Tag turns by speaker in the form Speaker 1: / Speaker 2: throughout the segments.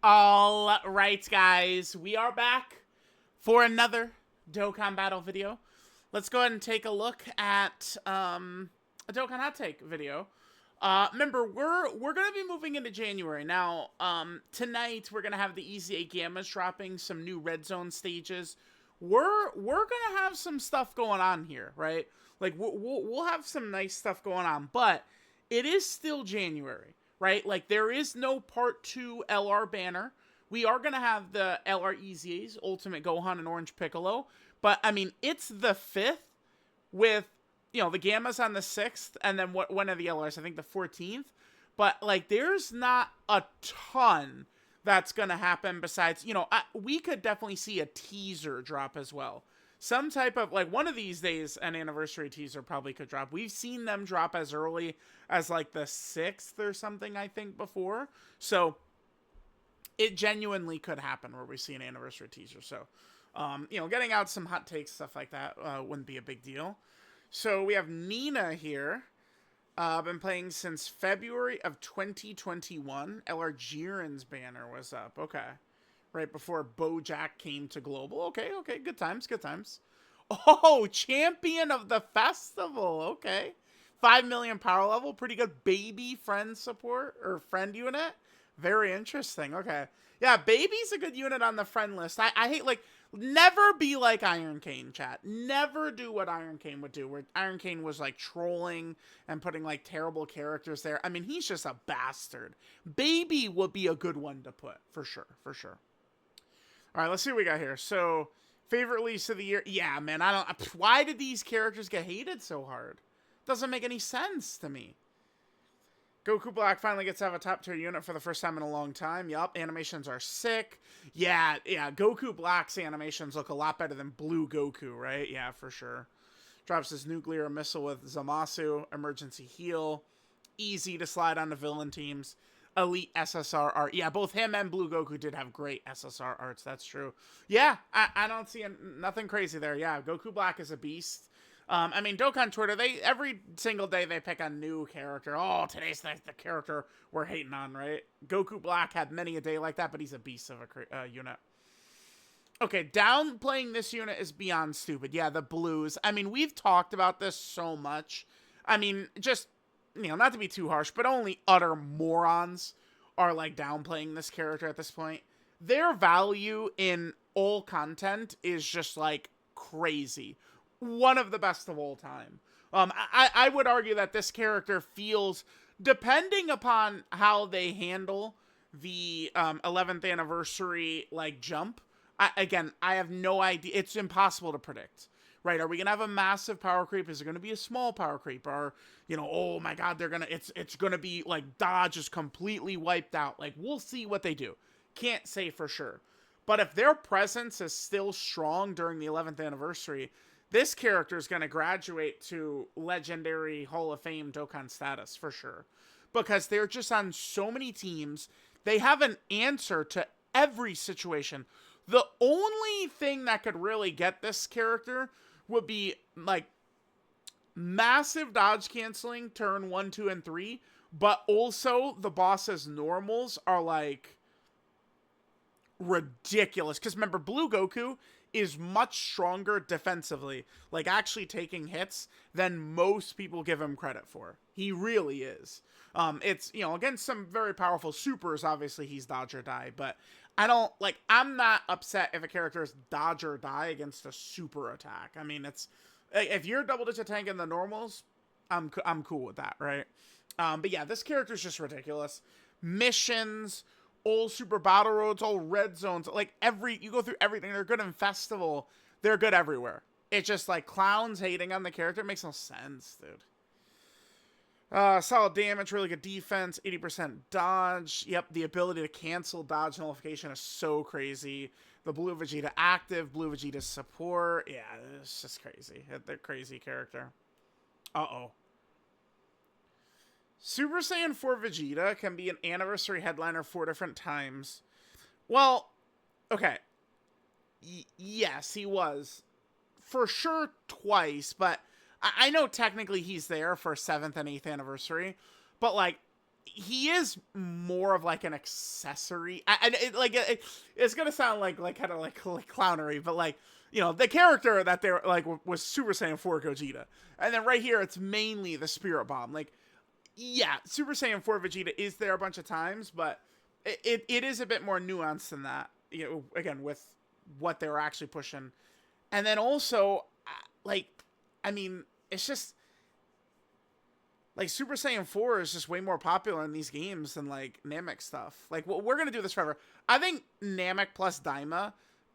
Speaker 1: All right, guys, we are back for another Dokkan Battle video. Let's go ahead and take a look at a Dokkan Hot Take video. Remember, we're gonna be moving into January now. Tonight we're gonna have the Easy 8 Gammas dropping some new Red Zone stages. We're gonna have some stuff going on here, right? Like we'll have some nice stuff going on, but it is still January, right? Like there is no Part 2 LR banner. We are gonna have the LR Easies, Ultimate Gohan and Orange Piccolo, but I mean it's the 5th with the Gammas on the 6th, and then one of the LRs, I think the 14th. But like there's not a ton that's gonna happen besides, we could definitely see a teaser drop as well. Some type of, like, one of these days, an anniversary teaser probably could drop. We've seen them drop as early as, like, the 6th or something, I think, before. So, it genuinely could happen where we see an anniversary teaser. So, getting out some hot takes, stuff like that, wouldn't be a big deal. So, we have Nina here. Been playing since February of 2021. LR Jiren's banner was up. Okay. Right before Bojack came to Global. Okay, good times, good times. Oh, champion of the festival. Okay. 5 million power level. Pretty good baby friend support, or friend unit. Very interesting. Okay. Yeah, baby's a good unit on the friend list. I hate, like, never be like Iron Cane, chat. Never do what Iron Cane would do, where Iron Cane was, like, trolling and putting, like, terrible characters there. I mean, he's just a bastard. Baby would be a good one to put, for sure, for sure. All right, let's see what we got here. So, favorite release of the year. Yeah, man, why did these characters get hated so hard? Doesn't make any sense to me. Goku Black finally gets to have a top tier unit for the first time in a long time. Yup, animations are sick. Yeah, Goku Black's animations look a lot better than Blue Goku, right? Yeah, for sure. Drops his nuclear missile with Zamasu, emergency heal. Easy to slide onto villain teams. Elite SSR art. Yeah, both him and Blue Goku did have great SSR arts. That's true. Yeah, I don't see nothing crazy there. Yeah, Goku Black is a beast. I mean, Dokkan Twitter, every single day they pick a new character. Oh, today's the character we're hating on, right? Goku Black had many a day like that, but he's a beast of a unit. Okay, downplaying this unit is beyond stupid. Yeah, the blues. I mean, we've talked about this so much. I mean, just, not to be too harsh, but only utter morons are, like, downplaying this character at this point. Their value in all content is just, like, crazy. One of the best of all time. I would argue that this character feels, depending upon how they handle the 11th anniversary, like, jump, I have no idea. It's impossible to predict. Right, are we going to have a massive power creep? Is it going to be a small power creep? Or, oh my god, it's going to be, like, dodge is completely wiped out. Like, we'll see what they do. Can't say for sure. But if their presence is still strong during the 11th anniversary, this character is going to graduate to legendary Hall of Fame Dokkan status for sure. Because they're just on so many teams. They have an answer to every situation. The only thing that could really get this character would be, like, massive dodge canceling turn 1, 2, and 3, but also the boss's normals are, like, ridiculous. Because remember, Blue Goku is much stronger defensively, like, actually taking hits, than most people give him credit for. He really is. It's, against some very powerful supers, obviously he's dodge or die, but I'm not upset if a character is dodge or die against a super attack. I mean, if you're double digit tank in the normals, I'm cool with that, right? But yeah, this character is just ridiculous. Missions, all super battle roads, all red zones, like you go through everything. They're good in festival. They're good everywhere. It's just like clowns hating on the character. It makes no sense, dude. Solid damage, really good defense, 80% dodge. Yep, the ability to cancel dodge nullification is so crazy. The Blue Vegeta active, Blue Vegeta support. Yeah, it's just crazy. They're crazy character. Uh-oh. Super Saiyan 4 Vegeta can be an anniversary headliner 4 different times. Well, okay. Yes, he was. For sure twice, but I know technically he's there for 7th and 8th anniversary, but, like, he is more of like an accessory. It's gonna sound like kind of like clownery, but like, you know, the character that they're like was Super Saiyan 4 Gogeta, and then right here it's mainly the Spirit Bomb. Like, yeah, Super Saiyan 4 Vegeta is there a bunch of times, but it is a bit more nuanced than that. You know, again, with what they were actually pushing, and then also like, I mean, it's just like Super Saiyan 4 is just way more popular in these games than like Namek stuff. Like, well, we're gonna do this forever. I think Namek plus Daima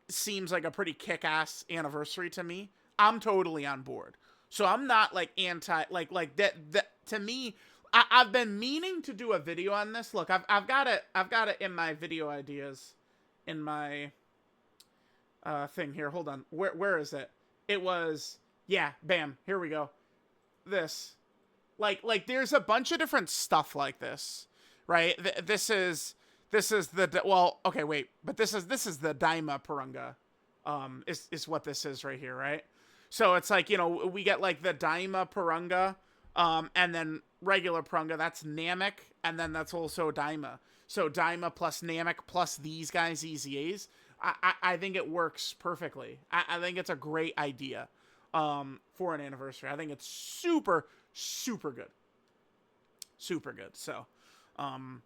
Speaker 1: seems like a pretty kick-ass anniversary to me. I'm totally on board. So I'm not like anti like that to me. I've been meaning to do a video on this. Look, I've got it in my video ideas in my thing here. Hold on. Where is it? It was, yeah, bam. Here we go. This. Like there's a bunch of different stuff like this, right? This is the, well, okay, wait, but this is the Daima Purunga, is what this is right here, right? So it's like, you know, we get like the Daima Purunga, and then regular Purunga, that's Namek, and then that's also Daima. So Daima plus Namek plus these guys, EZAs, I think it works perfectly. I think it's a great idea, for an anniversary. I think it's super good. Super good. So, I'm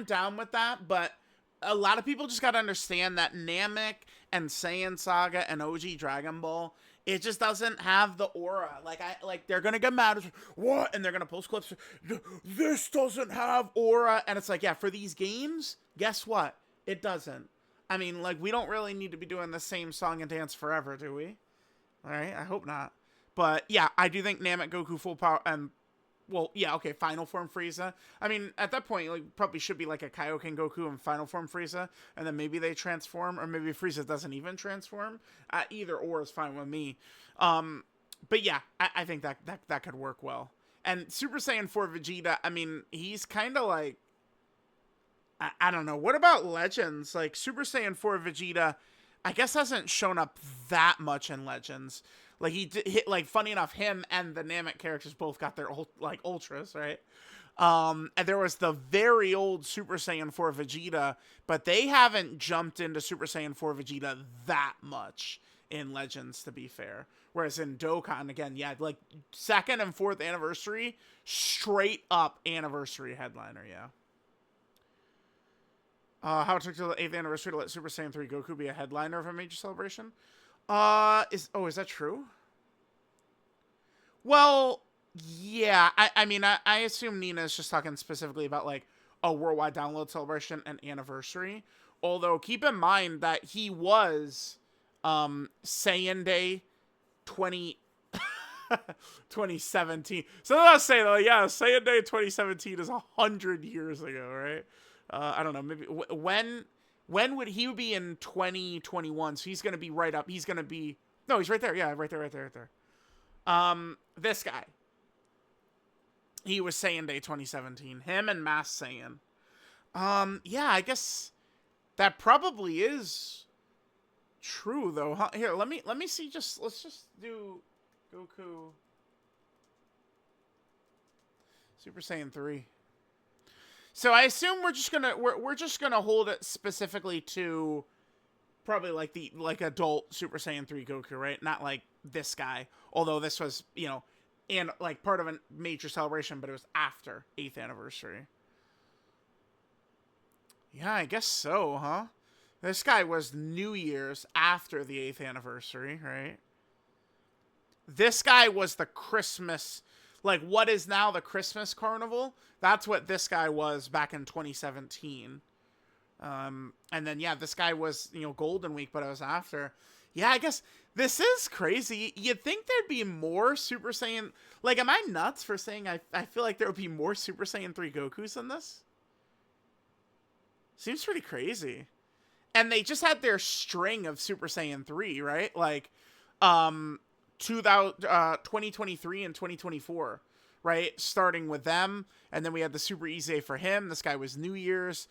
Speaker 1: down with that, but a lot of people just got to understand that Namek and Saiyan Saga and OG Dragon Ball, it just doesn't have the aura. Like they're going to get mad. What? And they're going to post clips. This doesn't have aura. And it's like, yeah, for these games, guess what? It doesn't. I mean, like, we don't really need to be doing the same song and dance forever, do we? All right. I hope not. But yeah, I do think Namek Goku full power, and well, yeah, okay, final form Frieza. I mean, at that point, like, probably should be like a Kaioken Goku and final form Frieza, and then maybe they transform, or maybe Frieza doesn't even transform. Either or is fine with me. But yeah, I think that could work well. And Super Saiyan 4 Vegeta, I mean, he's kind of like, I don't know. What about Legends? Like, Super Saiyan 4 Vegeta, I guess hasn't shown up that much in Legends. Like, like, funny enough, him and the Namek characters both got their like ultras, right? And there was the very old Super Saiyan 4 Vegeta, but they haven't jumped into Super Saiyan 4 Vegeta that much in Legends, to be fair. Whereas in Dokkan, again, yeah, like, 2nd and 4th anniversary, straight up anniversary headliner, yeah. How it took to the 8th anniversary to let Super Saiyan 3 Goku be a headliner of a major celebration? Is that true? Well, yeah. I mean, I assume Nina is just talking specifically about, like, a worldwide download celebration and anniversary. Although, keep in mind that he was, Saiyan Day 2017. So let's say, though, yeah, Saiyan Day 2017 is 100 years ago, right? I don't know, maybe, when would he be in 2021? So he's going to be right up. He's going to be... No, he's right there. Yeah, right there. This guy. He was Saiyan Day 2017. Him and Mass Saiyan. Yeah, I guess that probably is true, though. Huh? Here, let me see. Let's just do Goku Super Saiyan 3. So I assume we're just gonna hold it specifically to probably like adult Super Saiyan 3 Goku, right? Not like this guy. Although this was, you know, and like part of a major celebration, but it was after 8th anniversary. Yeah, I guess so, huh? This guy was New Year's after the 8th anniversary, right? This guy was the Christmas, like what is now the Christmas Carnival. That's what this guy was back in 2017. And then, yeah, this guy was, you know, Golden Week, but it was after. Yeah, I guess this is crazy. You'd think there'd be more Super Saiyan... Like, am I nuts for saying I feel like there would be more Super Saiyan 3 Gokus in this? Seems pretty crazy. And they just had their string of Super Saiyan 3, right? Like, 2023 and 2024, right? Starting with them, and then we had the Super EZA for him. This guy was New Year's.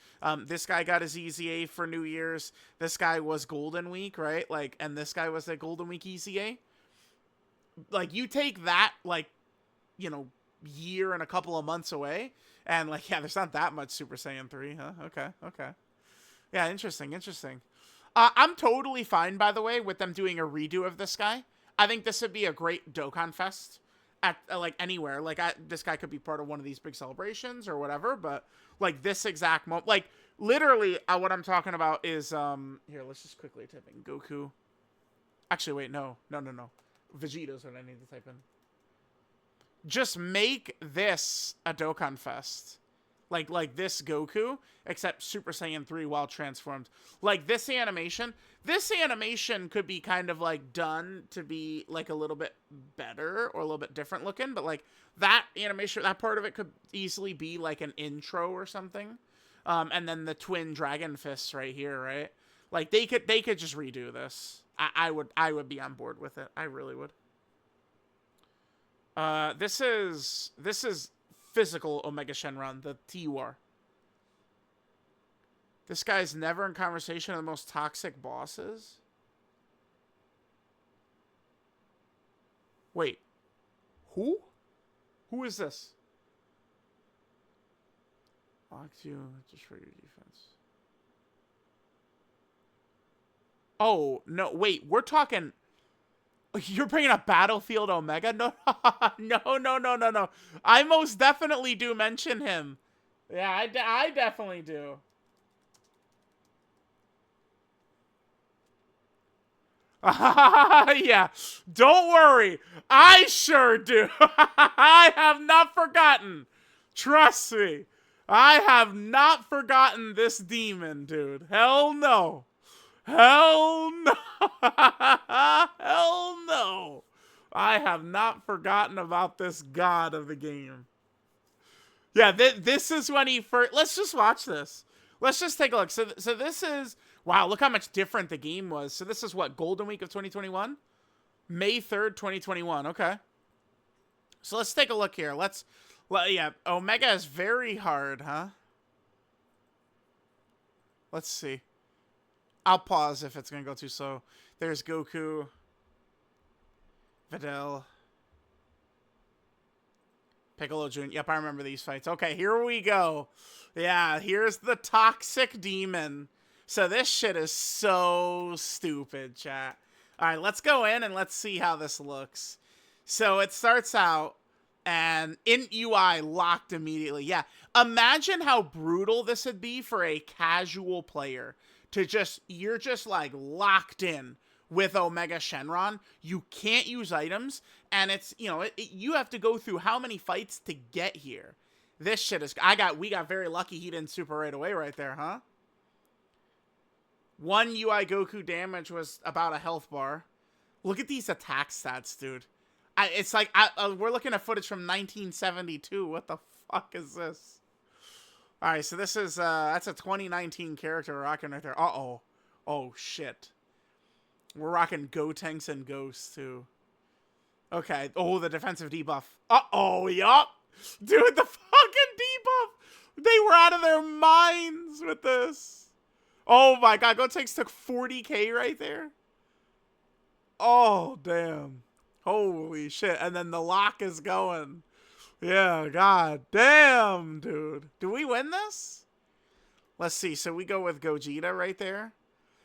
Speaker 1: This guy got his EZA for New Year's. This guy was Golden Week, right? Like, and this guy was a Golden Week EZA. Like, you take that, like, you know, year and a couple of months away, And, like, yeah, there's not that much Super Saiyan 3, huh? Okay, okay. Yeah, interesting, interesting. I'm totally fine, by the way, with them doing a redo of this guy. I think this would be a great Dokkan Fest at, like, anywhere. Like, this guy could be part of one of these big celebrations or whatever, but, like, this exact moment, like, literally, what I'm talking about is, here, let's just quickly type in Goku. Actually, wait, no. Vegeta's what I need to type in. Just make this a Dokkan Fest. Like this Goku, except Super Saiyan 3 while transformed. Like, this animation could be kind of, like, done to be, like, a little bit better or a little bit different looking, but, like, that animation, that part of it could easily be, like, an intro or something. And then the twin dragon fists right here, right? Like, they could just redo this. I would be on board with it. I really would. This is physical Omega Shenron, the T-War. This guy's never in conversation with the most toxic bosses. Wait. Who? Who is this? Locked you just for your defense. Oh, no, wait, we're talking... You're bringing up Battlefield Omega? No, no. I most definitely do mention him. Yeah, I definitely do. Yeah, don't worry. I sure do. I have not forgotten. Trust me. I have not forgotten this demon, dude. Hell no. Hell no. Hell no. I have not forgotten about this god of the game. Yeah, this is when he first... Let's just watch this. Let's just take a look. So this is... Wow, look how much different the game was. So this is what? Golden Week of 2021? May 3rd, 2021. Okay. So let's take a look here. Yeah, Omega is very hard, huh? Let's see. I'll pause if it's going to go too slow. There's Goku. Videl. Piccolo Jr. Yep, I remember these fights. Okay, here we go. Yeah, here's the toxic demon. So this shit is so stupid, chat. All right, let's go in and let's see how this looks. So it starts out and in UI locked immediately. Yeah, imagine how brutal this would be for a casual player. You're just like locked in with Omega Shenron. You can't use items, and it's, you know, you have to go through how many fights to get here. This shit is, we got very lucky he didn't super right away right there, huh? One UI Goku damage was about a health bar. Look at these attack stats, dude. It's like, we're looking at footage from 1972. What the fuck is this? All right, so this is, that's a 2019 character we're rocking right there. Uh-oh. Oh, shit. We're rocking Gotenks and Ghosts, too. Okay. Oh, the defensive debuff. Uh-oh, yup. Dude, the fucking debuff. They were out of their minds with this. Oh, my God. Gotenks took 40k right there. Oh, damn. Holy shit. And then the lock is going. Yeah, god damn, dude. Do we win this? Let's see. So we go with Gogeta right there.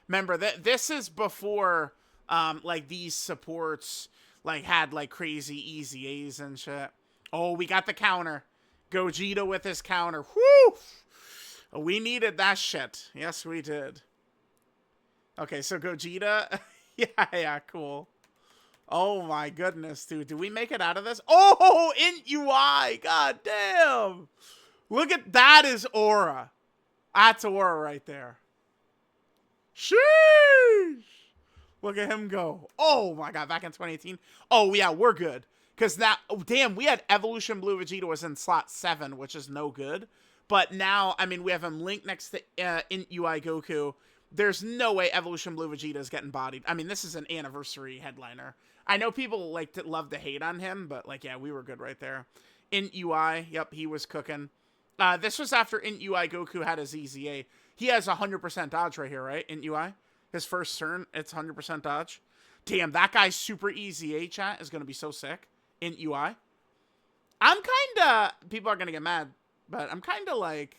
Speaker 1: Remember, this is before, like, these supports, like, had, like, crazy easy A's and shit. Oh, we got the counter. Gogeta with his counter. Whew! We needed that shit. Yes, we did. Okay, so Gogeta. Yeah, cool. Oh my goodness, dude. Do we make it out of this? Oh, Int UI. God damn. Look at that is aura. That's aura right there. Sheesh. Look at him go. Oh my god, back in 2018. Oh yeah, we're good. Because now, oh, damn, we had Evolution Blue Vegeta was in slot 7, which is no good. But now, I mean, we have him linked next to Int UI Goku. There's no way Evolution Blue Vegeta is getting bodied. I mean, this is an anniversary headliner. I know people like to love to hate on him, but like, yeah, we were good right there. Int UI, yep, he was cooking. This was after Int UI Goku had his EZA. He has 100% dodge right here, right? Int UI, his first turn, it's 100% dodge. Damn, that guy's super EZA chat is gonna be so sick. Int UI. I'm kinda, people are gonna get mad, but I'm kind of like,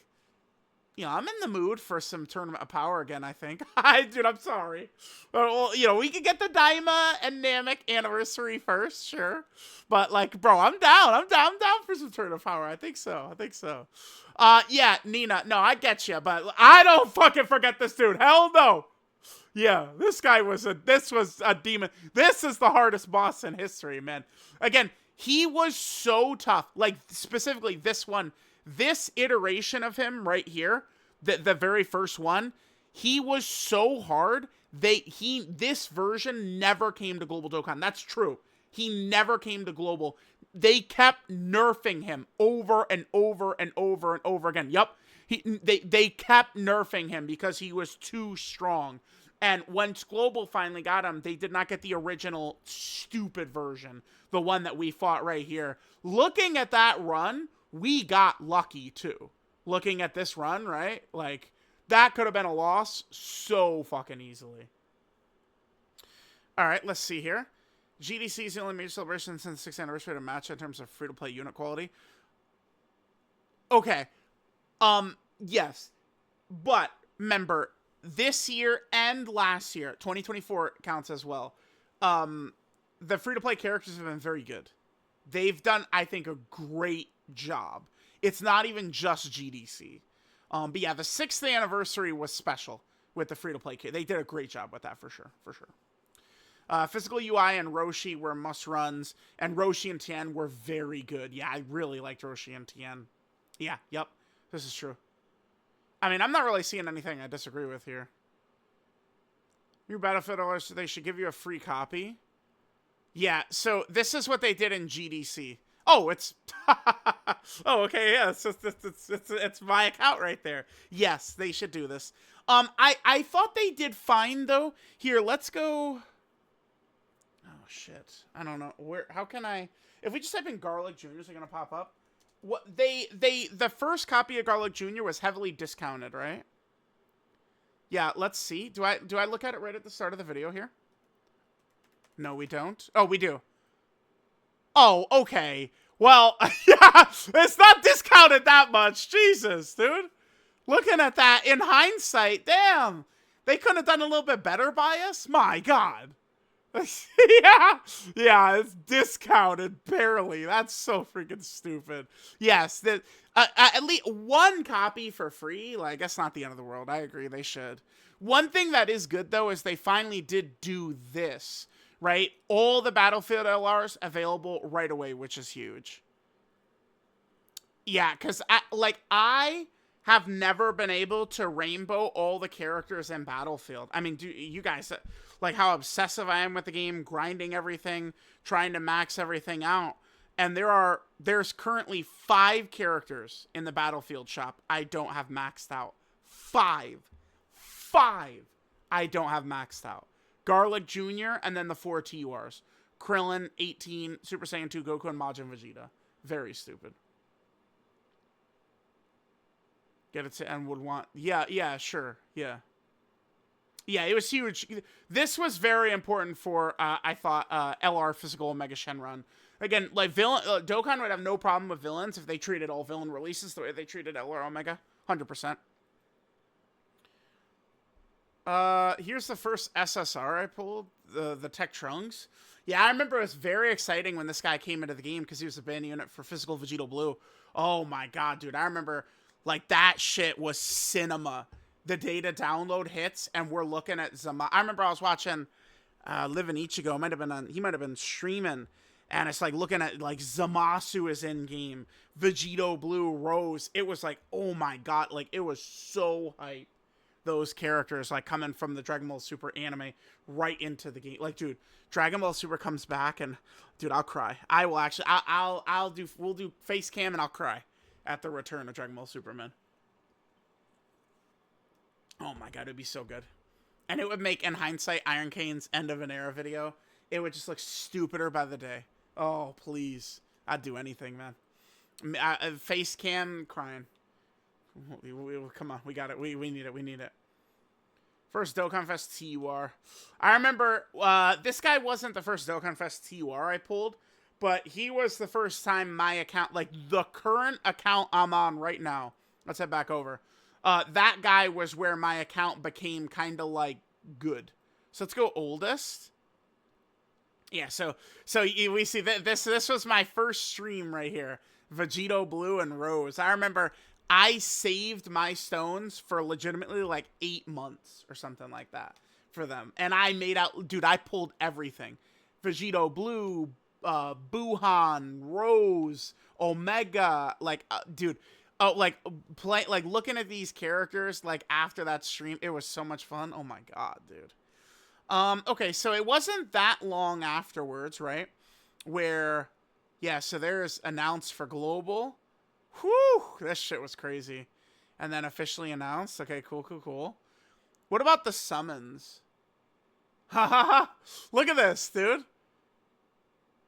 Speaker 1: you know, I'm in the mood for some Tournament of Power again, I think. Dude, I'm sorry. Well, you know, we could get the Daima and Namek anniversary first, sure. But, like, bro, I'm down. I'm down for some Tournament of Power. I think so. Yeah, Nina. No, I get you, but I don't fucking forget this dude. Hell no. Yeah, this was a demon. This is the hardest boss in history, man. Again, he was so tough. Like, specifically this one. This iteration of him right here, the very first one, he was so hard. This version never came to Global Dokkan. That's true. He never came to Global. They kept nerfing him over and over and over and over again. Yup. They kept nerfing him because he was too strong. And once Global finally got him, they did not get the original stupid version. The one that we fought right here. Looking at that run, we got lucky too. Looking at this run, right? Like, that could have been a loss so fucking easily. Alright, let's see here. GDC is the only major celebration since the 6th anniversary of a match in terms of free-to-play unit quality. Okay. Yes. But, remember, this year and last year, 2024 counts as well, the free-to-play characters have been very good. They've done, I think, a great job. It's not even just GDC. But yeah, the 6th anniversary was special with the free-to-play kit. They did a great job with that for sure. Physical UI and Roshi were must-runs, and Roshi and Tien were very good. Yeah, I really liked Roshi and Tien. Yeah, yep, this is true. I mean, I'm not really seeing anything I disagree with here. Your Battlefield owners, they should give you a free copy. Yeah, so this is what they did in GDC. Oh, it's... oh, okay, yeah, it's my account right there. Yes, they should do this. I thought they did fine, though. Here, let's go... Oh, shit. I don't know. How can I... If we just type in Garlic Jr., is it going to pop up? What the first copy of Garlic Jr. was heavily discounted, right? Yeah, let's see. Do I look at it right at the start of the video here? No, we don't. Oh, we do. Oh, okay. Well, yeah, it's not discounted that much. Jesus, dude. Looking at that in hindsight, damn. They couldn't have done a little bit better by us? My God. Yeah, it's discounted barely. That's so freaking stupid. Yes, at least one copy for free. Like, that's not the end of the world. I agree, they should. One thing that is good, though, is they finally did do this, right? All the Battlefield LRs available right away, which is huge. Yeah, because I have never been able to rainbow all the characters in Battlefield. I mean, you guys, like how obsessive I am with the game, grinding everything, trying to max everything out. And there's currently 5 characters in the Battlefield shop I don't have maxed out. 5 I don't have maxed out. Garlic Jr. and then the 4 TURs. Krillin, 18, Super Saiyan 2, Goku, and Majin Vegeta. Very stupid. Get it to and would want... Yeah, sure. Yeah, it was huge. This was very important for, I thought, LR Physical Omega Shenron. Again, like, Dokkan would have no problem with villains if they treated all villain releases the way they treated LR Omega. 100%. Here's the first SSR I pulled. The Tech Trunks. Yeah, I remember it was very exciting when this guy came into the game because he was a band unit for Physical Vegeta Blue. Oh my God, dude. I remember... Like, that shit was cinema. The data download hits, and we're looking at Zama. I remember I was watching Live in Ichigo. He might have been streaming, and it's like looking at, like, Zamasu is in-game. Vegito Blue, Rose. It was like, oh my God. Like, it was so hype. Those characters, like, coming from the Dragon Ball Super anime right into the game. Like, dude, Dragon Ball Super comes back, and, dude, I'll cry. I will actually, we'll do face cam, and I'll cry at the return of Dragon Ball Superman. Oh my God, it'd be so good. And it would make, in hindsight, Iron Cane's end of an era video. It would just look stupider by the day. Oh, please. I'd do anything, man. Face cam, crying. Come on, we got it. We need it. First Dokkan Fest TUR. I remember, this guy wasn't the first Dokkan Fest TUR I pulled, But he was the first time my account, like the current account I'm on right now. Let's head back over. That guy was where my account became kind of like good. So let's go oldest. Yeah, so we see that this was my first stream right here. Vegito Blue and Rose. I remember I saved my stones for legitimately like 8 months or something like that for them. And I made out, dude, I pulled everything. Vegito Blue, Buhan, Rose, Omega, like, dude, like looking at these characters, like after that stream, it was so much fun. Oh my God, dude. Okay, so it wasn't that long afterwards, right? Where, yeah, so there's announced for global. Whew, this shit was crazy. And then officially announced. Okay, cool. What about the summons? Ha ha ha! Look at this, dude.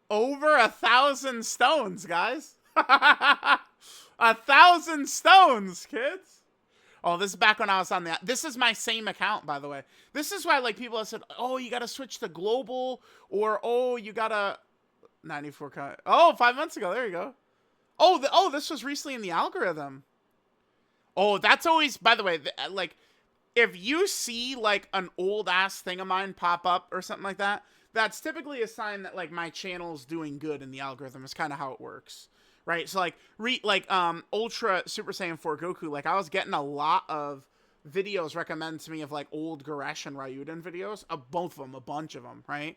Speaker 1: Over 1,000 stones, guys. 1,000 stones, kids. Oh, this is back when I was on the... This is my same account, by the way. This is why, like, people have said, oh, you gotta switch to global, or, oh, you gotta... 94... Oh, 5 months ago. There you go. Oh, this was recently in the algorithm. Oh, that's always... By the way, like, if you see, like, an old-ass thing of mine pop up or something like that, that's typically a sign that, like, my channel's doing good in the algorithm. It's kind of how it works. Right, so like, Ultra Super Saiyan 4 Goku, like, I was getting a lot of videos recommended to me of, like, old Goresh and Ryuden videos, both of them, a bunch of them, right?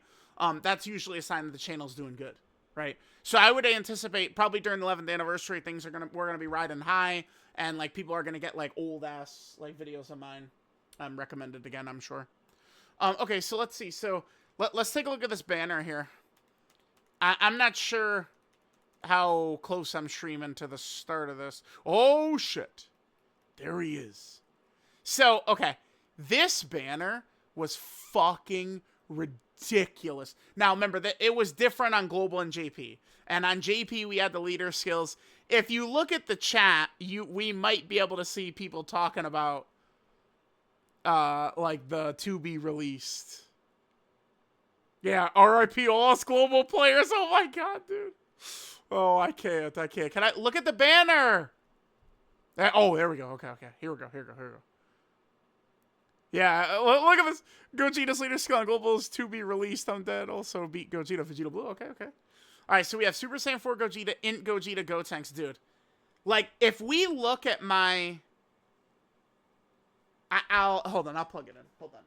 Speaker 1: That's usually a sign that the channel's doing good, right? So I would anticipate, probably during the 11th anniversary, we're gonna be riding high, and, like, people are gonna get, like, old-ass, like, videos of mine recommended again, I'm sure. Okay, so let's see, so let's take a look at this banner here. I'm not sure how close I'm streaming to the start of this. Oh, shit. There he is. So, okay. This banner was fucking ridiculous. Now, remember, that it was different on Global and JP. And on JP, we had the leader skills. If you look at the chat, we might be able to see people talking about, like, the to be released. Yeah, RIP all us global players. Oh, my God, dude. Oh, I can't. Can I look at the banner? Oh, there we go. Okay. Here we go. Yeah, look at this. Gogeta's leader skill on global is to be released. I'm dead. Also beat Gogeta, Vegeta Blue. Okay. All right, so we have Super Saiyan 4 Gogeta, Int Gogeta, Gotenks, dude. Like, if we look at my... Hold on, I'll plug it in. Hold on.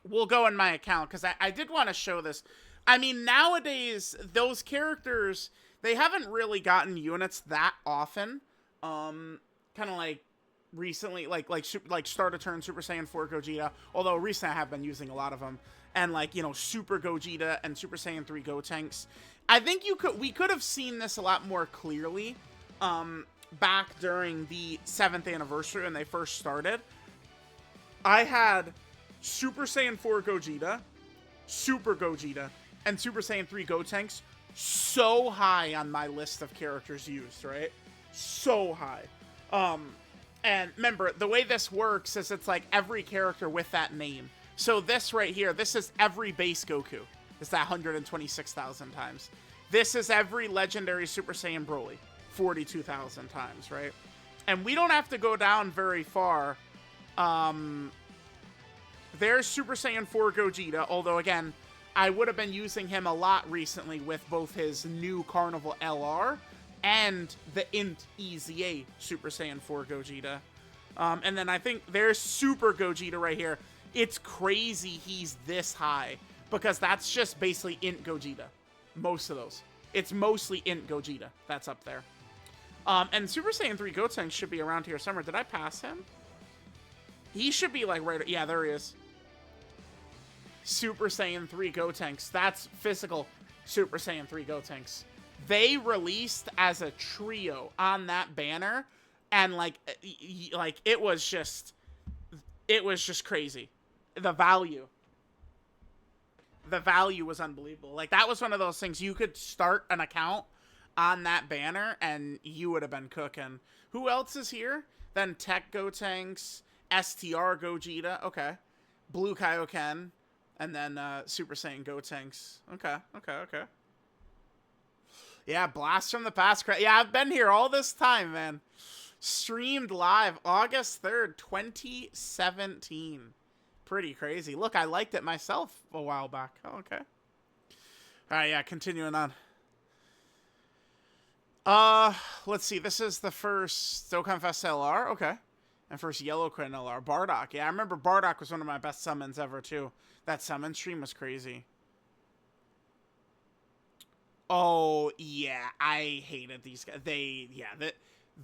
Speaker 1: We'll go in my account, because I did want to show this. I mean, nowadays, those characters, they haven't really gotten units that often. Kind of like recently, like Start a Turn Super Saiyan 4 Gogeta. Although recently I have been using a lot of them. And like, you know, Super Gogeta and Super Saiyan 3 Gotenks. I think we could have seen this a lot more clearly back during the 7th anniversary when they first started. I had Super Saiyan 4 Gogeta, Super Gogeta, and Super Saiyan 3 Gotenks so high on my list of characters used, right? So high. And remember, the way this works is it's like every character with that name. So this right here, this is every base Goku. It's that 126,000 times. This is every legendary Super Saiyan Broly. 42,000 times, right? And we don't have to go down very far. There's Super Saiyan 4 Gogeta, although again, I would have been using him a lot recently with both his new Carnival LR and the Int EZA Super Saiyan 4 Gogeta. And then I think there's Super Gogeta right here. It's crazy he's this high because that's just basically Int Gogeta. Most of those. It's mostly Int Gogeta that's up there. And Super Saiyan 3 Gotenks should be around here somewhere. Did I pass him? He should be like right... Yeah, there he is. Super Saiyan 3 Gotenks. That's physical Super Saiyan 3 Gotenks. They released as a trio on that banner, and like it was just crazy. The value was unbelievable. Like, that was one of those things, you could start an account on that banner and you would have been cooking. Who else is here? Then Tech Gotenks, STR Gogeta, okay. Blue Kaioken, and then Super Saiyan Gotenks. Okay. Yeah, Blast from the Past. Yeah, I've been here all this time, man. Streamed live August 3rd, 2017. Pretty crazy. Look, I liked it myself a while back. Oh, okay. All right, yeah, continuing on. Let's see. This is the first Dokkan Fest LR. Okay. And first Yellow Crit LR. Bardock. Yeah, I remember Bardock was one of my best summons ever, too. That summon stream was crazy. Oh, yeah. I hated these guys.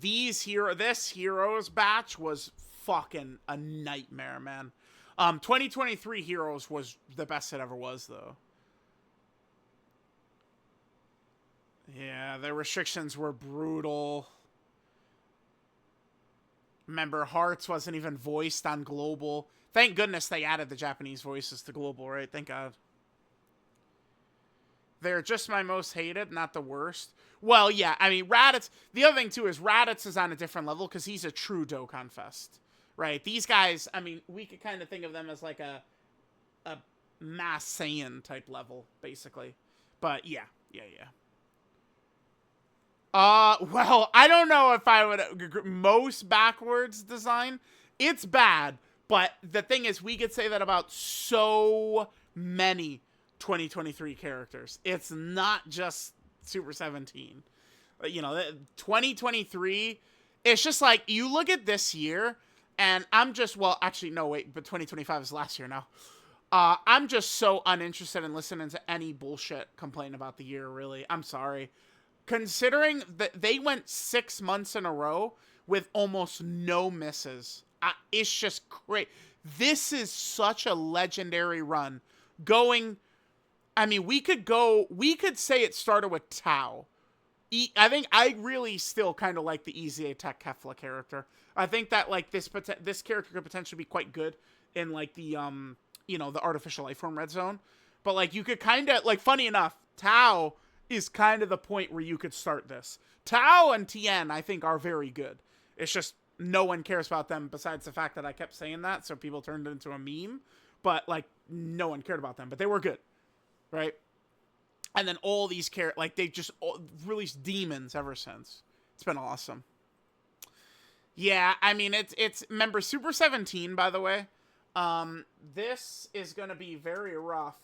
Speaker 1: This Heroes batch was fucking a nightmare, man. 2023 Heroes was the best it ever was, though. Yeah, the restrictions were brutal. Remember, Hearts wasn't even voiced on Global. Thank goodness they added the Japanese voices to Global, right? Thank God. They're just my most hated, not the worst. Well, yeah, I mean, Raditz... The other thing, too, is Raditz is on a different level because he's a true Dokkan Fest. Right? These guys, I mean, we could kind of think of them as like a mass Saiyan type level, basically. But, yeah. Well, I don't know if I would... Most backwards design, it's bad. But the thing is, we could say that about so many 2023 characters. It's not just Super 17. You know, 2023, it's just like, you look at this year, and I'm just... Well, actually, no, wait, but 2025 is last year now. I'm just so uninterested in listening to any bullshit complaint about the year, really. I'm sorry. Considering that they went 6 months in a row with almost no misses. It's just great. This is such a legendary run. Going, I mean, we could say it started with Tao. I think I really still kind of like the Easy Attack Kefla character. I think that, like, this character could potentially be quite good in, like, the, you know, the Artificial Life Form Red Zone. But, like, you could kind of, like, funny enough, Tao is kind of the point where you could start this. Tao and Tien, I think, are very good. It's just no one cares about them besides the fact that I kept saying that, so people turned it into a meme. But, like, no one cared about them. But they were good, right? And then all these characters, like, they've just released demons ever since. It's been awesome. Yeah, I mean, it's remember, Super 17, by the way. This is going to be very rough.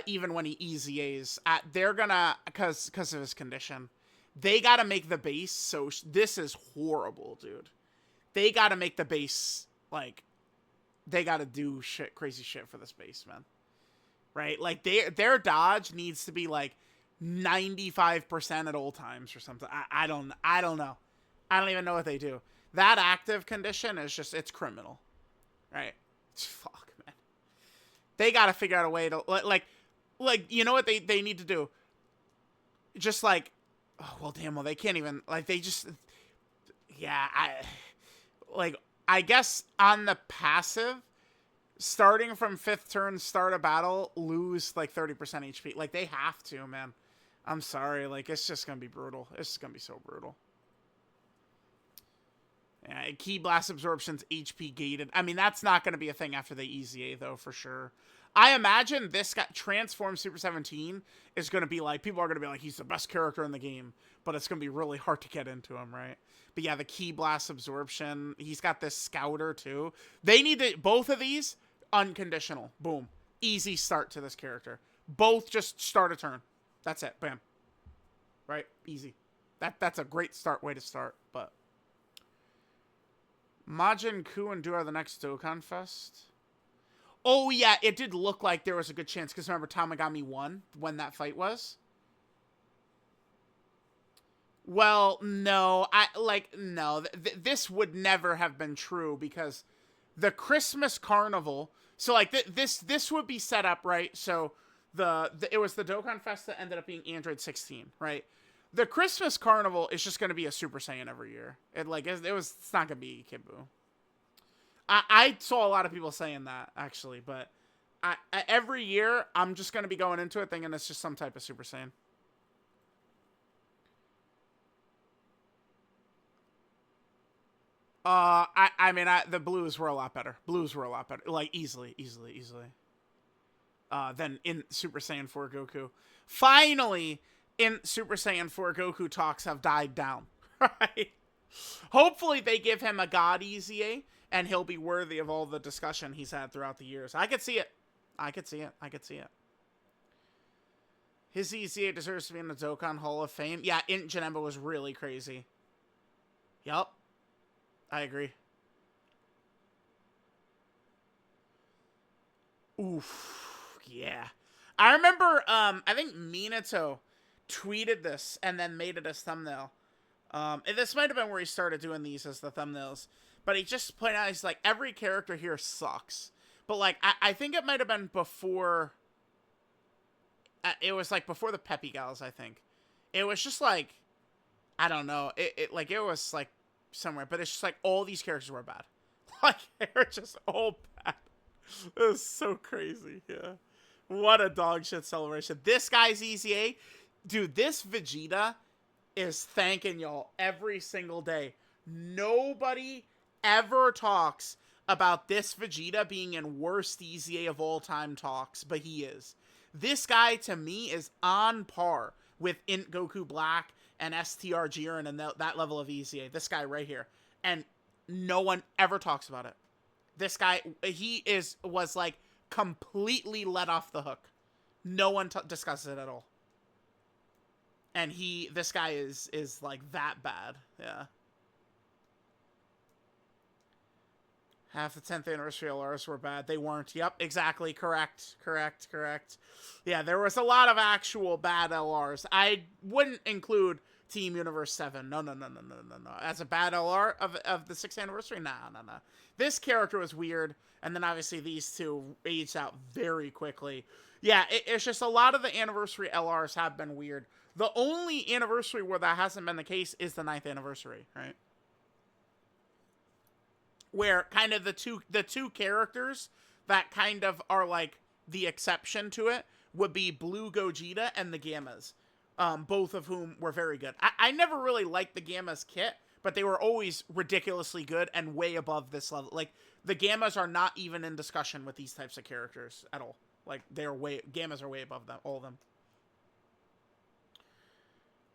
Speaker 1: Even when he easy A's, they're gonna, because of his condition, they gotta make the base. So this is horrible, dude. They gotta make the base, like, they gotta do crazy shit for this base, man. Right? Like, their dodge needs to be like 95% at all times or something. I don't know. I don't even know what they do. That active condition is just, it's criminal, right? It's fuck. They gotta figure out a way to, like, you know what they need to do? Just, like, oh, well, damn, well, they can't even, like, they just, yeah, I guess on the passive, starting from 5th turn, start a battle, lose, like, 30% HP. Like, they have to, man. I'm sorry, like, it's just gonna be brutal. It's just gonna be so brutal. Yeah, Key Blast Absorption's HP gated. I mean, that's not going to be a thing after the EZA, though, for sure. I imagine this got transformed Super 17 is going to be like, people are going to be like, he's the best character in the game, but it's going to be really hard to get into him, right? But yeah, the Key Blast Absorption, he's got this Scouter, too. They need to, both of these, unconditional. Boom. Easy start to this character. Both just start a turn. That's it. Bam. Right? Easy. That's a great way to start, but... Majin Ku and Du are the next Dokkan Fest. Oh, yeah, it did look like there was a good chance. Because remember, Tamagami won when that fight was? Well, no. No. This would never have been true. Because the Christmas Carnival... So, like, this would be set up, right? So, it was the Dokkan Fest that ended up being Android 16, right? The Christmas Carnival is just going to be a Super Saiyan every year. It's not going to be Kid Buu. I saw a lot of people saying that, actually, but every year, I'm just going to be going into it thinking it's just some type of Super Saiyan. I mean, the blues were a lot better. Blues were a lot better. Like, easily. Than in Super Saiyan 4 Goku. Finally... in Super Saiyan 4 Goku talks have died down, right? Hopefully they give him a God EZA, and he'll be worthy of all the discussion he's had throughout the years. I could see it. I could see it. I could see it. His EZA deserves to be in the Dokkan Hall of Fame. Yeah, Int Janemba was really crazy. Yup. I agree. Oof. Yeah. I remember, I think Minato tweeted this and then made it as thumbnail. And this might have been where he started doing these as the thumbnails. But he just pointed out, he's like, every character here sucks. But, like, I think it might have been before... it was, like, before the Peppy Gals, I think. It was just, like... I don't know. It was, like, somewhere. But it's just, like, all these characters were bad. Like, they were just all bad. It was so crazy, yeah. What a dog shit celebration. This guy's EZA... Dude, this Vegeta is thanking y'all every single day. Nobody ever talks about this Vegeta being in worst EZA of all time talks, but he is. This guy, to me, is on par with Int Goku Black and STR Jiren and that level of EZA. This guy right here. And no one ever talks about it. This guy, was like completely let off the hook. No one discusses it at all. And this guy is like that bad. Yeah. Half the 10th anniversary LRs were bad. They weren't. Yep, exactly. Correct. Yeah, there was a lot of actual bad LRs. I wouldn't include Team Universe 7. No. As a bad LR of the 6th anniversary? No. This character was weird. And then obviously these two aged out very quickly. Yeah, it's just a lot of the anniversary LRs have been weird. The only anniversary where that hasn't been the case is the 9th anniversary, right? Where kind of the two characters that kind of are like the exception to it would be Blue Gogeta and the Gammas, both of whom were very good. I never really liked the Gammas kit, but they were always ridiculously good and way above this level. Like, the Gammas are not even in discussion with these types of characters at all. Like, Gammas are way above them, all of them.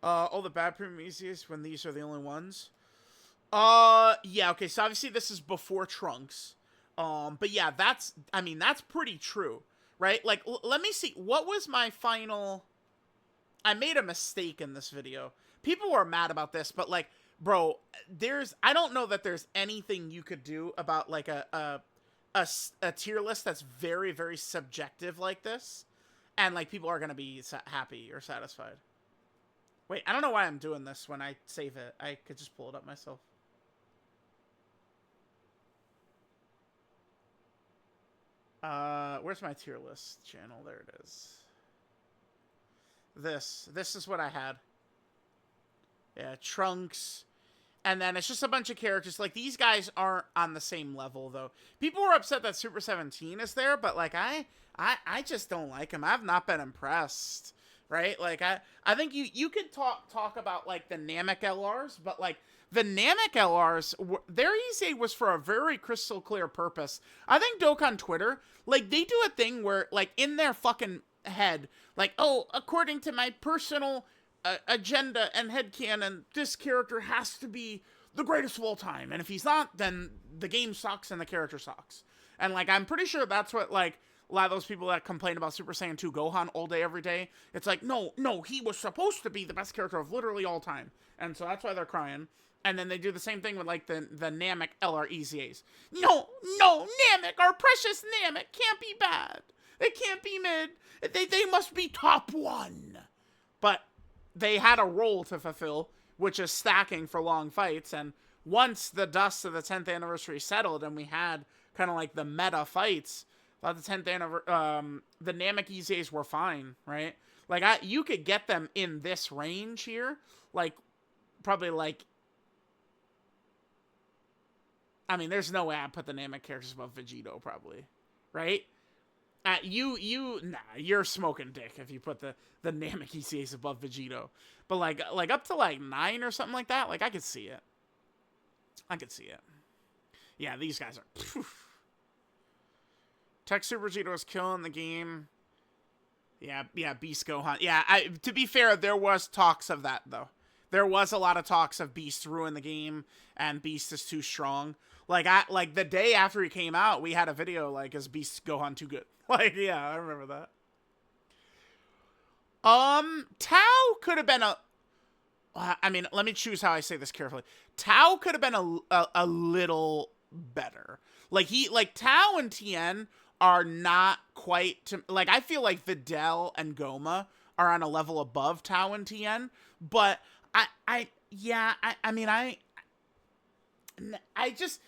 Speaker 1: All the bad premium EZAs when these are the only ones. Yeah, okay, so obviously this is before Trunks. But yeah, that's pretty true, right? Like, let me see, what was my final... I made a mistake in this video. People were mad about this, but, like, bro, I don't know that there's anything you could do about, like, a tier list that's very, very subjective like this, and, like, people are gonna be happy or satisfied. Wait, I don't know why I'm doing this when I save it. I could just pull it up myself. Where's my tier list channel? There it is. This is what I had. Yeah, Trunks. And then it's just a bunch of characters. Like, these guys aren't on the same level, though. People were upset that Super 17 is there, but, like, I just don't like him. I've not been impressed, right? Like, I think you could talk about, like, the Namek LRs, but, like, the Namek LRs, their EZA was for a very crystal clear purpose. I think Dokkan Twitter, like, they do a thing where, like, in their fucking head, like, oh, according to my personal agenda and headcanon, this character has to be the greatest of all time. And if he's not, then the game sucks and the character sucks. And, like, I'm pretty sure that's what, like, a lot of those people that complain about Super Saiyan 2 Gohan all day, every day, it's like, no, he was supposed to be the best character of literally all time. And so that's why they're crying. And then they do the same thing with, like, the Namek LR EZAs. No, Namek, our precious Namek, can't be bad. They can't be mid. They must be top 1. But they had a role to fulfill, which is stacking for long fights. And once the dust of the 10th anniversary settled and we had kind of like the meta fights, the 10th anniversary, the Namek EZAs were fine, right? Like, you could get them in this range here. Like, probably like... I mean, there's no way I'd put the Namek characters above Vegito, probably. Right? You're smoking dick if you put the Namek EZAs above Vegito. But, like up to, like, 9 or something like that, like, I could see it. Yeah, these guys are... Phew. Tech Super Vegito is killing the game. Yeah, Beast Gohan. Yeah, to be fair, there was talks of that though. There was a lot of talks of Beast ruin the game and Beast is too strong. Like the day after he came out, we had a video like, is Beast Gohan too good? Like, yeah, I remember that. Tao could have been a. I mean, let me choose how I say this carefully. Tao could have been a little better. Like Tao and Tien are not quite to, like, I feel like Videl and Goma are on a level above Tao and Tien, but I mean, I just,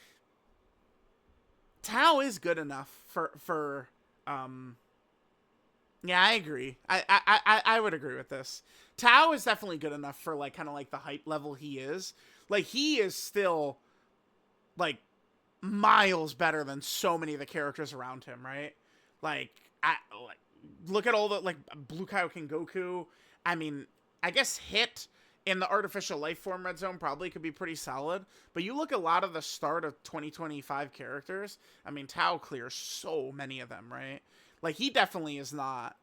Speaker 1: Tao is good enough for. Yeah, I agree. I would agree with this. Tao is definitely good enough for, like, kind of like the hype level he is. Like, he is still, like, miles better than so many of the characters around him, right? Like, like, look at all the, like, Blue Kaioken Goku. I mean, I guess Hit in the artificial life form red zone probably could be pretty solid. But you look at a lot of the start of 2025 characters. I mean, Tao clears so many of them, right? Like, he definitely is not.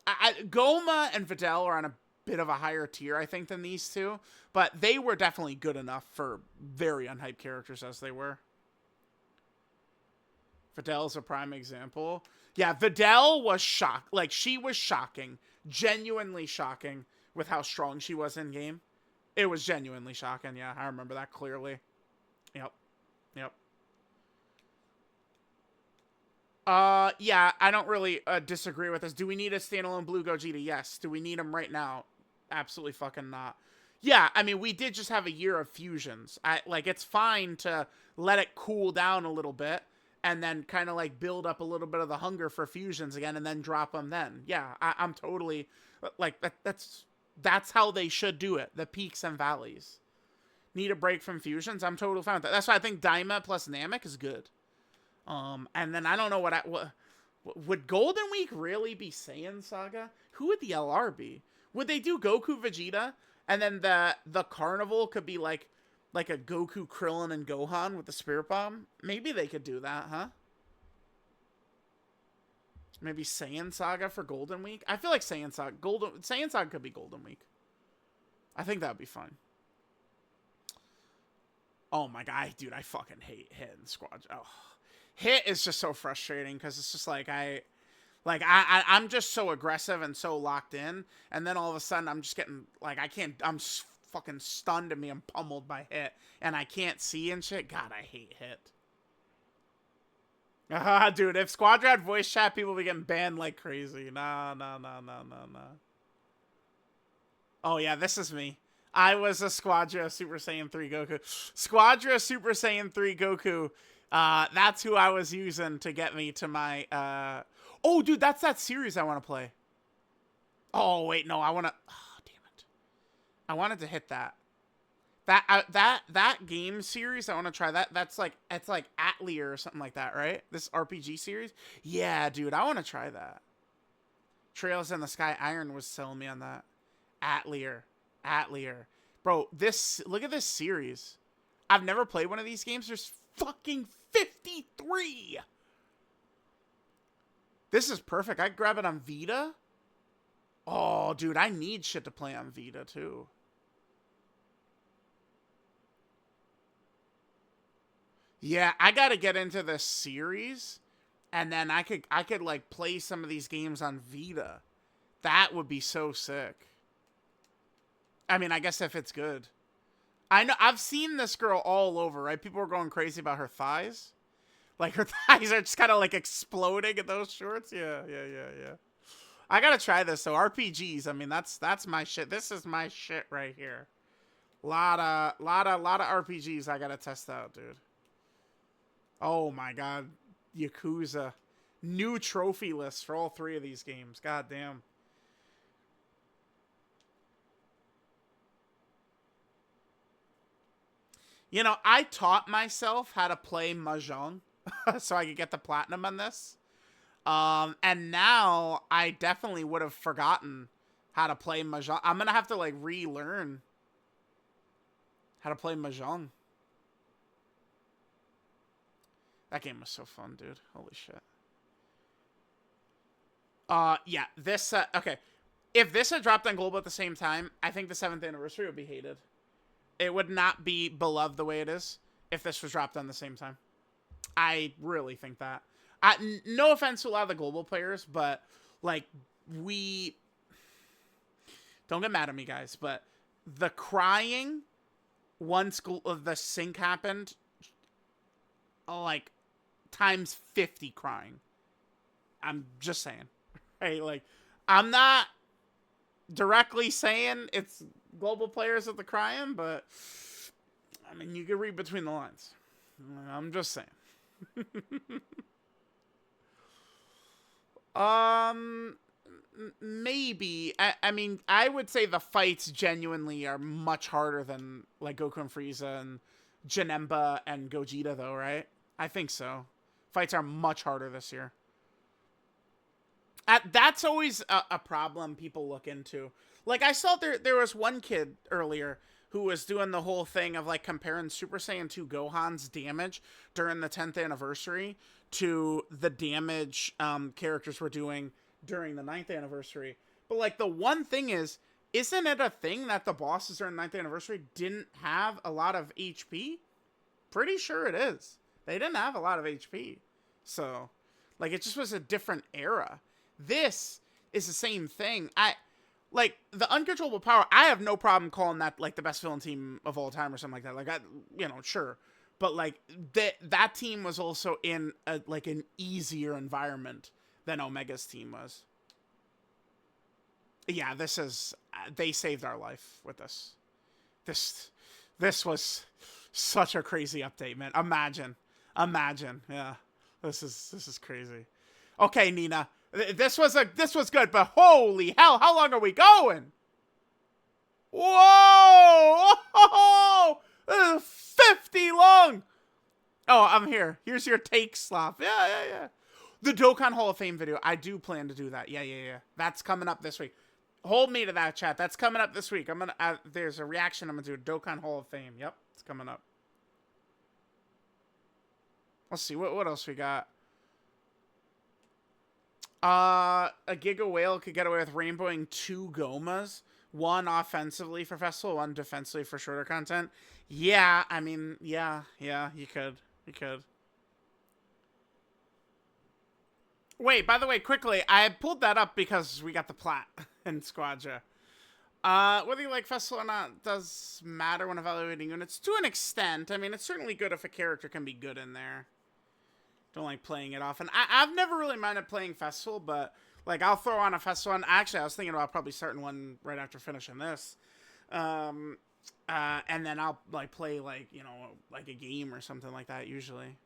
Speaker 1: Goma and Videl are on a bit of a higher tier, I think, than these two. But they were definitely good enough for very unhyped characters as they were. Videl's a prime example. Yeah, Videl was shocked. Like, she was shocking. Genuinely shocking with how strong she was in game. It was genuinely shocking. Yeah, I remember that clearly. Yep. Yep. Yeah, I don't really disagree with this. Do we need a standalone Blue Gogeta? Yes. Do we need him right now? Absolutely fucking not. Yeah, I mean, we did just have a year of fusions. Like, it's fine to let it cool down a little bit and then kind of, like, build up a little bit of the hunger for fusions again and then drop them then. Yeah, I'm totally, like, that's how they should do it. The peaks and valleys. Need a break from fusions? I'm totally fine with that. That's why I think Daima plus Namek is good. And then I don't know what would Golden Week really be Saiyan Saga? Who would the LR be? Would they do Goku Vegeta, and then the Carnival could be like a Goku, Krillin, and Gohan with the Spirit Bomb? Maybe they could do that, huh? Maybe Saiyan Saga for Golden Week. I feel like Saiyan Saga could be Golden Week. I think that would be fun. Oh my god, dude, I fucking hate Hit and Squad. Oh. Hit is just so frustrating because it's just like I'm just so aggressive and so locked in, and then all of a sudden I'm just getting, like, I'm fucking stunned and being pummeled by Hit, and I can't see and shit. God, I hate Hit. Dude, if Squadra had voice chat, people would be getting banned like crazy. Nah. Oh yeah, this is me. I was a Squadra Super Saiyan 3 Goku. Squadra Super Saiyan 3 Goku. That's who I was using to get me to my, oh, dude, that's that series I want to play. Oh, wait, no, I want to, oh, damn it. I wanted to hit that. That game series, I want to try that. It's like Atelier or something like that, right? This RPG series? Yeah, dude, I want to try that. Trails in the Sky Iron was selling me on that. Atelier. Bro, look at this series. I've never played one of these games. There's fucking 53. This is perfect. I grab it on Vita. Oh, dude, I need shit to play on Vita too. Yeah, I gotta get into this series, and then I could like play some of these games on Vita. That would be so sick. I mean, I guess if it's good. I know, I've seen this girl all over, right? People are going crazy about her thighs. Like, her thighs are just kind of, like, exploding in those shorts. Yeah. I gotta try this, though. RPGs, I mean, that's my shit. This is my shit right here. Lot of RPGs I gotta test out, dude. Oh, my God. Yakuza. New trophy list for all three of these games. God damn. You know, I taught myself how to play Mahjong so I could get the platinum on this. And now I definitely would have forgotten how to play Mahjong. I'm going to have to, like, relearn how to play Mahjong. That game was so fun, dude. Holy shit. Yeah, this, okay. If this had dropped on Global at the same time, I think the 7th anniversary would be hated. It would not be beloved the way it is if this was dropped on the same time. I really think that. No offense to a lot of the Global players, but, like, we... Don't get mad at me, guys, but the crying once the sync happened, like, times 50 crying. I'm just saying. Right? Like, I'm not directly saying it's Global players at the crying, but I mean, you can read between the lines. I'm just saying. Maybe. I mean, I would say the fights genuinely are much harder than like Goku and Frieza and Janemba and Gogeta, though, right? I think so. Fights are much harder this year. That's always a problem people look into. Like, I saw there was one kid earlier who was doing the whole thing of, like, comparing Super Saiyan 2 Gohan's damage during the 10th anniversary to the damage characters were doing during the 9th anniversary. But, like, the one thing is, isn't it a thing that the bosses during the 9th anniversary didn't have a lot of HP? Pretty sure it is. They didn't have a lot of HP. So, like, it just was a different era. This is the same thing. Like, the Uncontrollable Power, I have no problem calling that, like, the best villain team of all time or something like that. Like, sure. But, like, that team was also in, like, an easier environment than Omega's team was. Yeah, this is... they saved our life with this. This was such a crazy update, man. Imagine. Yeah. This is crazy. Okay, Nina. This was good, but holy hell, how long are we going? Whoa! Oh, 50 long! Oh, I'm here. Here's your take slop. Yeah. The Dokkan Hall of Fame video. I do plan to do that. Yeah. That's coming up this week. Hold me to that, chat. That's coming up this week. There's a reaction I'm gonna do. Dokkan Hall of Fame. Yep, it's coming up. Let's see, what else we got? A Giga Whale could get away with rainbowing 2 Gomas. One offensively for Festival, one defensively for shorter content. Yeah, I mean, yeah, you could. Wait, by the way, quickly, I pulled that up because we got the plat in Squadra. Whether you like Festival or not does matter when evaluating units to an extent. I mean, it's certainly good if a character can be good in there. Don't like playing it often. I've never really minded playing Festival, but like I'll throw on a Festival. And actually, I was thinking about probably starting one right after finishing this, and then I'll like play like like a game or something like that. Usually,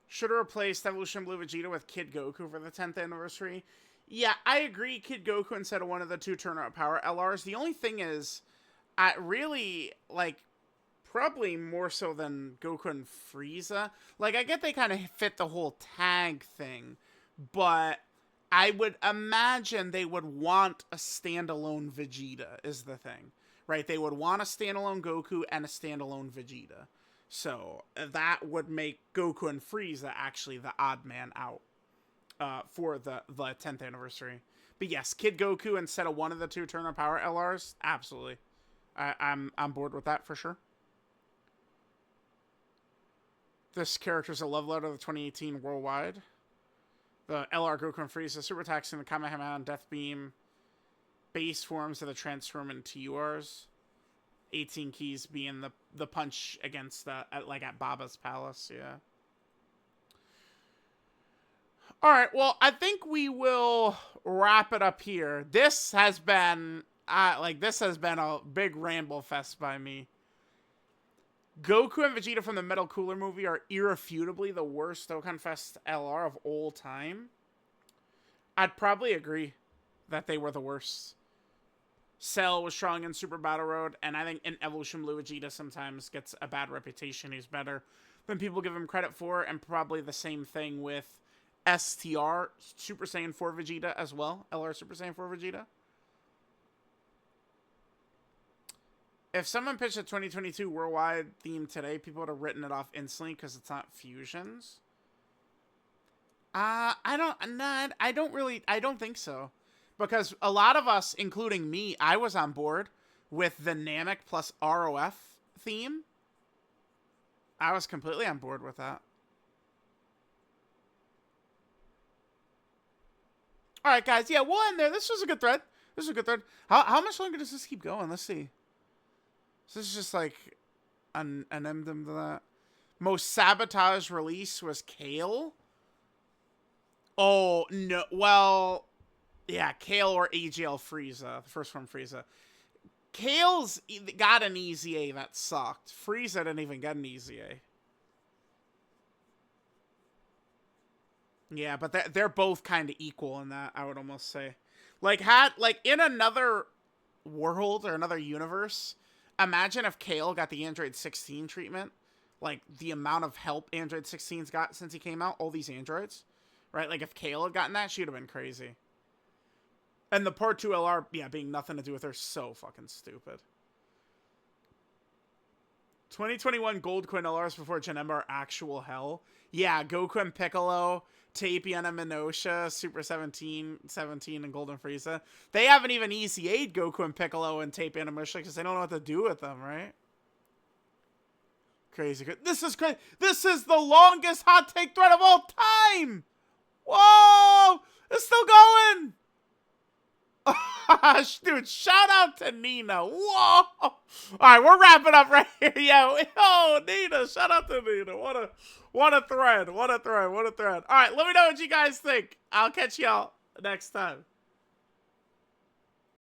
Speaker 1: should have replaced Evolution Blue Vegeta with Kid Goku for the 10th anniversary. Yeah, I agree. Kid Goku instead of one of the 2 Turn-Up Power LRs. The only thing is, I really like. Probably more so than Goku and Frieza. Like, I get they kind of fit the whole tag thing, but I would imagine they would want a standalone Vegeta, is the thing. Right? They would want a standalone Goku and a standalone Vegeta. So, that would make Goku and Frieza actually the odd man out for the 10th anniversary. But yes, Kid Goku instead of one of the 2 Turn-Up Power LRs, absolutely. I'm on board with that for sure. This character is a love letter of the 2018 worldwide. The LR Goku and Frieza, Super Attacks and the Kamehameha and Death Beam. Base forms of the Transform and TURs. 18 keys being the punch against at Baba's Palace, yeah. Alright, well, I think we will wrap it up here. This has been a big ramble fest by me. Goku and Vegeta from the Metal Cooler movie are irrefutably the worst Dokkan Fest LR of all time. I'd probably agree that they were the worst. Cell was strong in Super Battle Road, and I think in Evolution Blue Vegeta sometimes gets a bad reputation. He's better than people give him credit for, and probably the same thing with STR, Super Saiyan 4 Vegeta as well. LR Super Saiyan 4 Vegeta. If someone pitched a 2022 worldwide theme today, people would have written it off instantly because it's not fusions. I don't think so. Because a lot of us, including me, I was on board with the Namek plus ROF theme. I was completely on board with that. All right, guys. Yeah, we'll end there. This was a good thread. This was a good thread. How much longer does this keep going? Let's see. So this is just like an emblem to that. Most sabotage release was Kale. Oh, no. Well, yeah, Kale or AGL Frieza. The first one, Frieza. Kale's got an easy A that sucked. Frieza didn't even get an easy A. Yeah, but they're both kind of equal in that, I would almost say. Like, in another world or another universe, imagine if Kale got the Android 16 treatment. Like, the amount of help Android 16's got since he came out, all these androids. Right? Like, if Kale had gotten that, she would have been crazy. And the Part 2 LR, yeah, being nothing to do with her, so fucking stupid. 2021 Gold Coin LRs before Janemba are actual hell. Yeah, Goku and Piccolo, Tapian and Minosha, Super 17, and Golden Frieza. They haven't even Easy 8 Goku and Piccolo and Tapian and Minosha because they don't know what to do with them, right? Crazy. This is crazy. This is the longest hot take thread of all time! Whoa! It's still going! Dude, shout out to Nina. Whoa! Alright, we're wrapping up right here. Yeah. Oh, Nina. Shout out to Nina. What a thread. What a thread. What a thread. Alright, let me know what you guys think. I'll catch y'all next time.